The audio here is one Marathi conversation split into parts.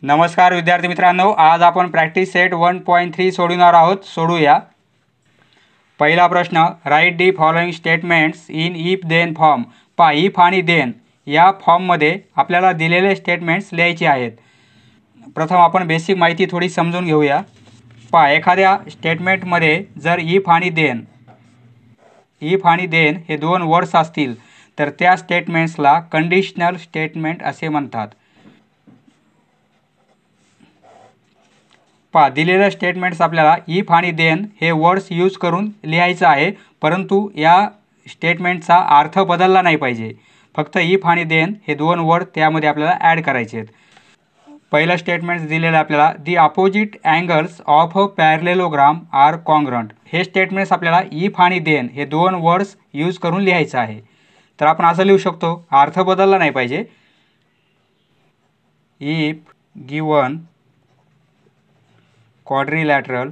नमस्कार विद्यार्थी मित्रांनो, आज आपण प्रॅक्टिस सेट 1.3 सोडवणार आहोत. सोडूया. पहिला प्रश्न, write the following statements in if then form. पहा, इफ आणि देन या फॉर्ममध्ये आपल्याला दिलेले स्टेटमेंट्स लिहायचे आहेत. प्रथम आपण बेसिक माहिती थोडी समजून घेऊया. पहा, एखाद्या स्टेटमेंटमध्ये जर इफ आणि देन हे दोन वर्ड्स असतील तर त्या स्टेटमेंट्सला कंडिशनल स्टेटमेंट असे म्हणतात. पहा, दिलेल्या स्टेटमेंट्स आपल्याला इफ आणि देन हे वर्ड्स यूज करून लिहायचं आहे, परंतु या स्टेटमेंटचा अर्थ बदलला नाही पाहिजे. फक्त इफ आणि देन हे दोन वर्ड त्यामध्ये आपल्याला ॲड करायचे आहेत. पहिलं स्टेटमेंट्स दिलेलं आपल्याला, the opposite angles of a parallelogram are congruent. हे स्टेटमेंट्स आपल्याला इफ आणि देन हे दोन वर्ड्स यूज करून लिहायचं आहे. तर आपण असं लिहू शकतो, अर्थ बदलला नाही पाहिजे. If given quadrilateral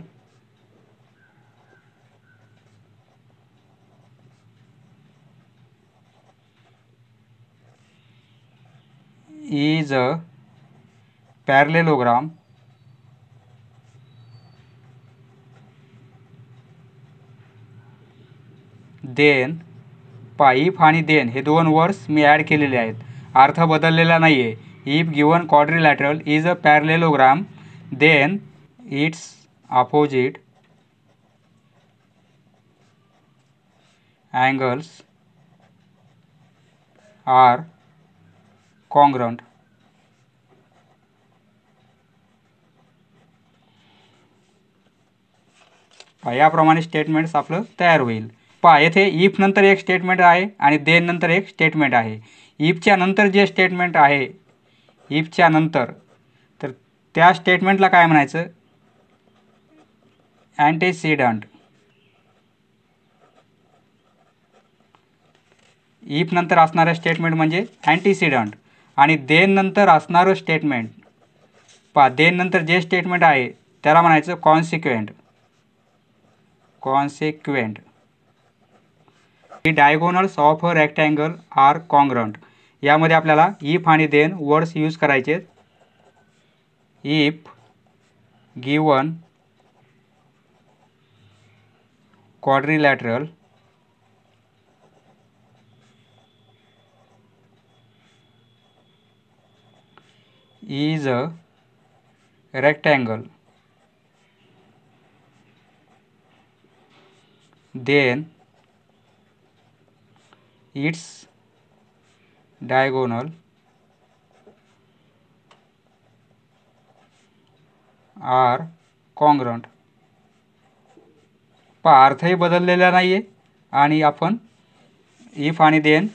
is a parallelogram then पहा, इफ आणि देन हे दोन वर्ड्स मी ॲड केलेले आहेत, अर्थ बदललेला नाही आहे. If given quadrilateral is a parallelogram then its opposite angles are congruent. याप्रमाणे स्टेटमेंट्स आपलं तयार होईल. पहा, येथे इफ नंतर एक स्टेटमेंट आहे आणि देन नंतर एक स्टेटमेंट आहे. इफच्या नंतर जे स्टेटमेंट आहे, इफच्या नंतर, तर त्या स्टेटमेंटला काय म्हणायचं? अँटेसिडंट. इफ नंतर असणारं स्टेटमेंट म्हणजे अँटीसिडंट आणि देन नंतर असणारं स्टेटमेंट, पहा, देन नंतर जे स्टेटमेंट आहे त्याला म्हणायचं consequent. The diagonals of a rectangle are congruent. यामध्ये आपल्याला इफ आणि देन वर्ड्स यूज करायचे. If given quadrilateral is a rectangle then its diagonal are congruent. पहा, अर्थही बदललेला नाही आहे आणि आपण इफ आणि देन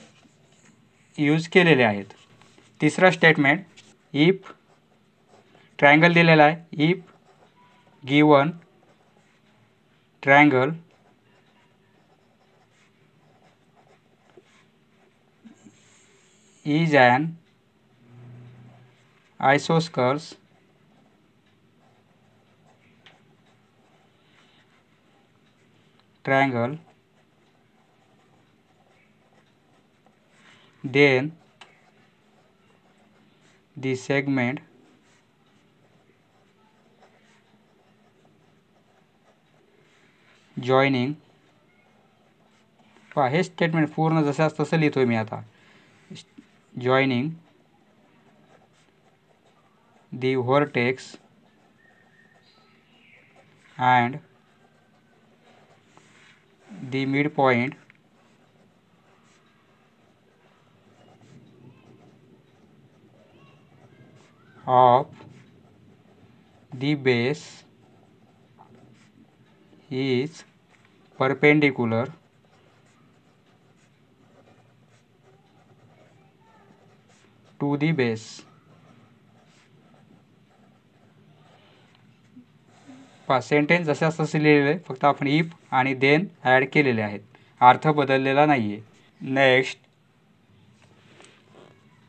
यूज केलेले आहेत. तिसरं स्टेटमेंट, इफ ट्रायंगल दिलेला आहे. If given triangle is an isosceles triangle then the segment joining. पहा, हे स्टेटमेंट पूर्ण जसं तसं लिहितोय मी आता. joining the vertex and the midpoint of the base is perpendicular to the base. पहा, सेंटेन्स जसं तसं लिहिलेलं आहे, फक्त आपण इफ आणि देन ॲड केलेले आहेत, अर्थ बदललेला नाही आहे. नेक्स्ट,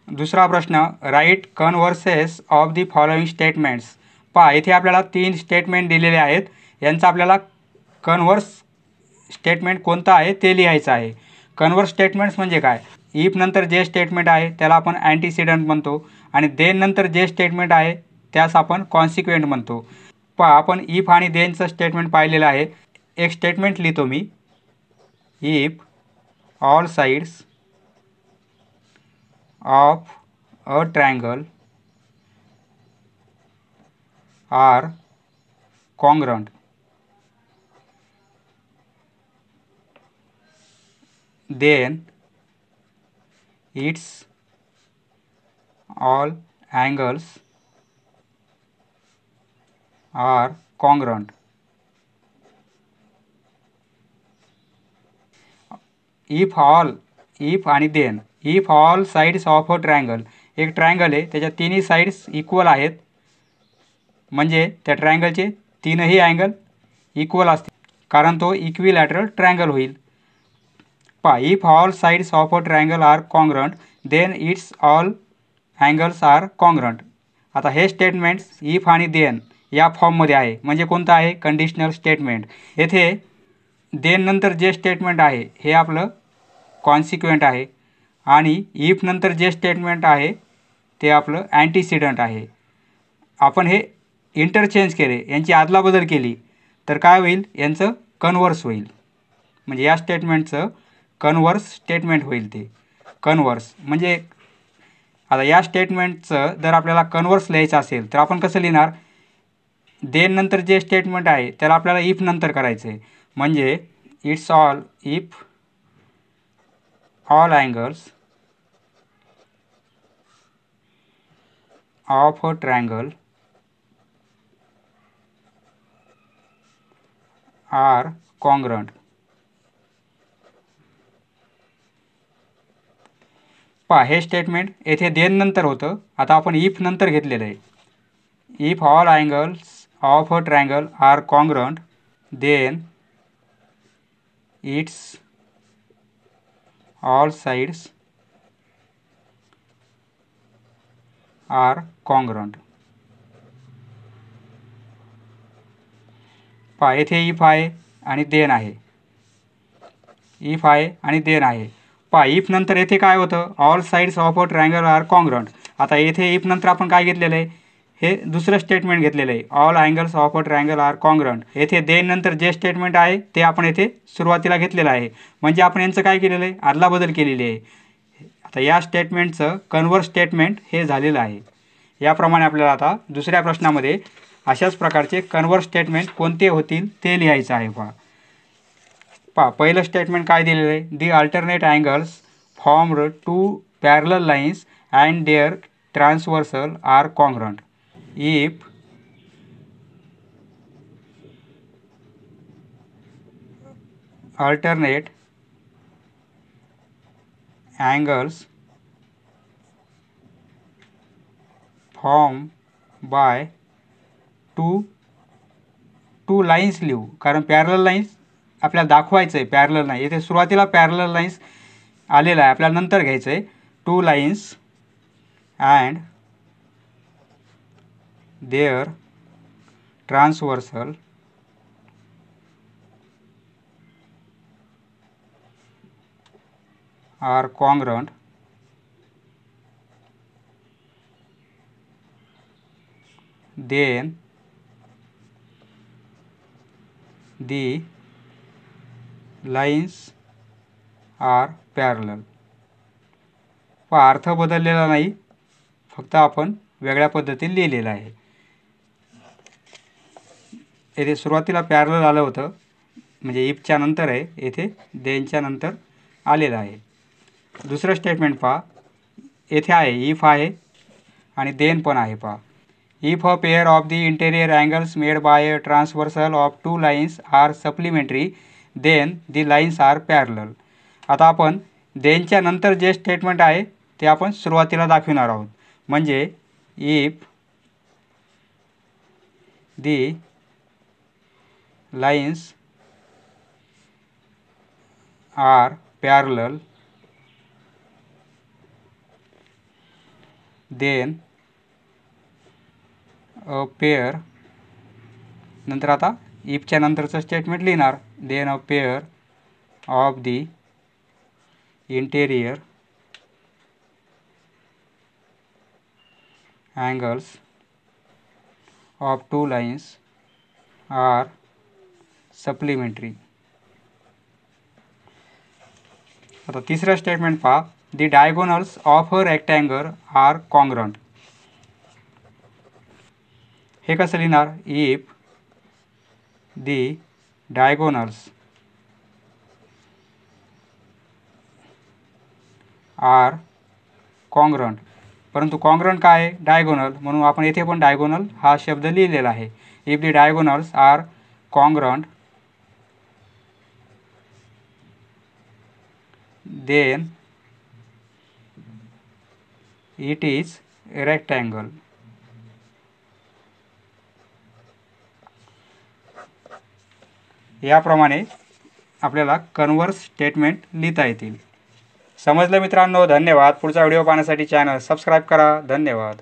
दुसरा प्रश्न, write converses of the following statements. पहा, इथे आपल्याला 3 स्टेटमेंट दिलेले आहेत. यांचा आपल्याला कन्व्हर्स स्टेटमेंट कोणता आहे ते लिहायचं आहे. कन्व्हर्स स्टेटमेंट्स म्हणजे काय? इफ नंतर जे स्टेटमेंट आहे त्याला आपण अँटीसिडंट म्हणतो आणि देन नंतर जे स्टेटमेंट आहे त्यास आपण कॉन्सिक्वेंट म्हणतो. पहा, आपण इफ आणि देनचं स्टेटमेंट पाहिलेलं आहे. एक स्टेटमेंट लिहितो मी. If all sides of a triangle are congruent, then its all angles are congruent. If आणि then. If all sides of a triangle, एक ट्रायंगल आहे, त्याच्या तिन्ही साइड्स इक्वल आहेत, म्हणजे त्या ट्रायंगलचे तीनही अँगल इक्वल असतील, कारण तो इक्विलॅटरल ट्रायंगल होईल. पहा, if all sides of a triangle are congruent then its all angles are congruent. आता हे स्टेटमेंट्स इफ आणि देन या फॉर्ममध्ये आहे, म्हणजे कोणतं आहे? Conditional statement. येथे देन नंतर जे स्टेटमेंट आहे हे आपलं कॉन्सिक्वेंट आहे आणि इफ नंतर जे स्टेटमेंट आहे ते आपलं अँटीसिडंट आहे. आपण हे इंटरचेंज केले, यांची आदलाबदल केली तर काय होईल? यांचं कन्व्हर्स होईल, म्हणजे या स्टेटमेंटचं कन्व्हर्स स्टेटमेंट होईल. ते कन्व्हर्स म्हणजे आता या स्टेटमेंटचं जर आपल्याला कन्व्हर्स लिहायचं असेल तर आपण कसं लिहिणार? देन नंतर जे स्टेटमेंट आहे त्याला आपल्याला इफ नंतर करायचं आहे, म्हणजे its all if all angles of a triangle are congruent. पहा, हे स्टेटमेंट येथे देन नंतर होतं, आता आपण इफ नंतर घेतलेलं आहे. If all angles of a triangle are congruent then its all sides are congruent. पहा, येथे इफ आहे आणि देन आहे, इफ आहे आणि देन आहे. पहा, इफ नंतर येथे काय होतं? All sides of a triangle are congruent. आता येथे इफ नंतर आपण काय घेतलेलं आहे? हे दुसरं स्टेटमेंट घेतलेलं आहे, all angles of a triangle are congruent. येथे देन नंतर जे स्टेटमेंट आहे ते आपण येथे सुरुवातीला घेतलेलं आहे, म्हणजे आपण यांचं काय केलेलं आहे? आदलाबदल केलेली आहे. आता या स्टेटमेंटचं कन्व्हर्स स्टेटमेंट हे झालेलं आहे. याप्रमाणे आपल्याला आता दुसऱ्या प्रश्नामध्ये अशाच प्रकारचे कन्व्हर्स स्टेटमेंट कोणते होतील ते लिहायचं आहे. पहा, पहिलं स्टेटमेंट काय दिलेलं आहे? The alternate angles formed two parallel lines and their transversal are congruent. If alternate angles formed by two lines लिहू, कारण पॅरलल लाईन्स आपल्याला दाखवायचं आहे. पॅरलल नाही, येथे सुरुवातीला पॅरलल लाईन्स आलेला आहे, आपल्याला नंतर घ्यायचं आहे. Two lines and their transversal are congruent, then the lines are parallel. पहा, अर्थ बदललेला नाही, फक्त आपण वेगळ्या पद्धतीने लिहिलेला आहे. येथे सुरुवातीला पॅरलल आलं होतं, म्हणजे इफच्या नंतर आहे, येथे देनच्या नंतर आलेलं आहे. दुसरं स्टेटमेंट पहा, येथे आहे इफ आहे आणि देन पण आहे. पहा, if a pair of the interior angles made by a transversal of two lines are supplementary then the lines are parallel. आता आपण देनच्या नंतर जे स्टेटमेंट आहे ते आपण सुरुवातीला दाखविणार आहोत, म्हणजे if the lines are parallel then a pair, नंतर आता इफच्या नंतरचं स्टेटमेंट लिहिणार, then a pair of the interior angles of two lines are supplementary. आता तिसरं स्टेटमेंट पहा, the diagonals of a rectangle are congruent. हे कसं लिहिणार? if the diagonals are congruent. परंतु कॉन्ग्रंट काय आहे? डायगोनल, म्हणून आपण येथे पण डायगोनल हा शब्द लिहिलेला आहे. If the diagonals are congruent then it is rectangle. याप्रमाणे आपल्याला कन्वर्स स्टेटमेंट लिहिता येतील. समजलं मित्रांनो? धन्यवाद. पुढचा व्हिडिओ पाहण्यासाठी चॅनल सबस्क्राईब करा. धन्यवाद.